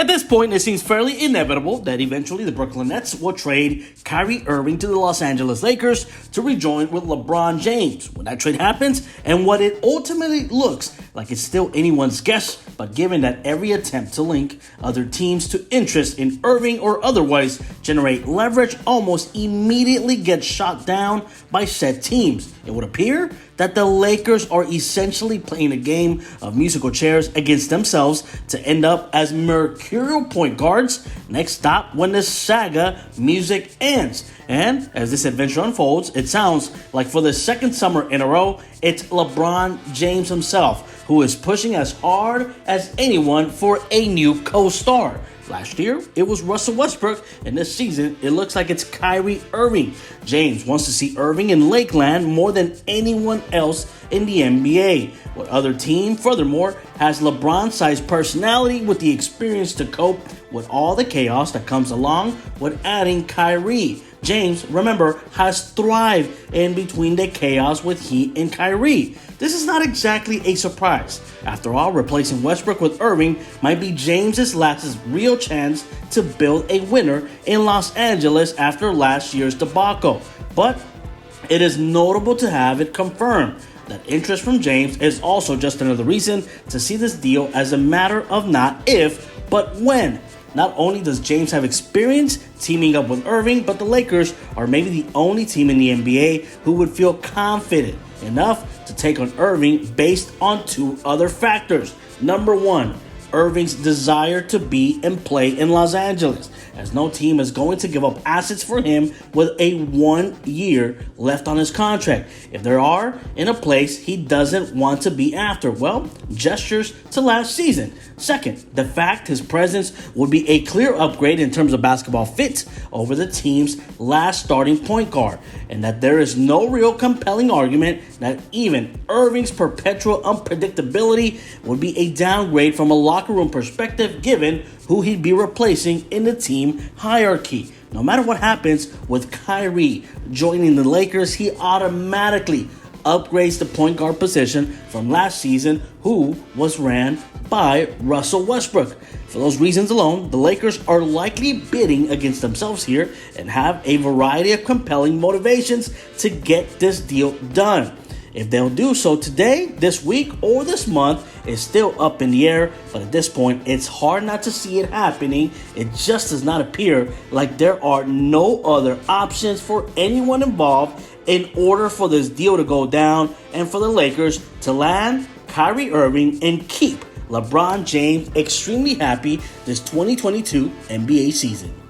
At this point, it seems fairly inevitable that eventually the Brooklyn Nets will trade Kyrie Irving to the Los Angeles Lakers to rejoin with LeBron James. When that trade happens, and what it ultimately looks like it's still anyone's guess, but given that every attempt to link other teams to interest in Irving or otherwise generate leverage almost immediately gets shot down by said teams, it would appear that the Lakers are essentially playing a game of musical chairs against themselves to end up as mercurial point guards. Next stop when the saga music ends. And as this adventure unfolds, it sounds like for the second summer in a row, it's LeBron James himself who is pushing as hard as anyone for a new co-star. Last year, it was Russell Westbrook, and this season, it looks like it's Kyrie Irving. James wants to see Irving in Lakeland more than anyone else in the NBA. What other team, furthermore, has LeBron-sized personality with the experience to cope with all the chaos that comes along with adding Kyrie? James, remember, has thrived in between the chaos with Heat and Kyrie. This is not exactly a surprise. After all, replacing Westbrook with Irving might be James's last real chance to build a winner in Los Angeles after last year's debacle. But it is notable to have it confirmed that interest from James is also just another reason to see this deal as a matter of not if, but when. Not only does James have experience teaming up with Irving, but the Lakers are maybe the only team in the NBA who would feel confident enough to take on Irving based on two other factors. Number one, Irving's desire to be and play in Los Angeles, as no team is going to give up assets for him with a 1 year left on his contract. If there are in a place he doesn't want to be after, well, gestures to last season. Second, the fact his presence would be a clear upgrade in terms of basketball fit over the team's last starting point guard, and that there is no real compelling argument that even Irving's perpetual unpredictability would be a downgrade from a locker room perspective given who he'd be replacing in the team hierarchy. No matter what happens with Kyrie joining the Lakers, he automatically upgrades the point guard position from last season, who was ran by Russell Westbrook. For those reasons alone, the Lakers are likely bidding against themselves here and have a variety of compelling motivations to get this deal done. If they'll do so today, this week, or this month is still up in the air, but at this point, it's hard not to see it happening. It just does not appear like there are no other options for anyone involved in order for this deal to go down and for the Lakers to land Kyrie Irving and keep LeBron James extremely happy this 2022 NBA season.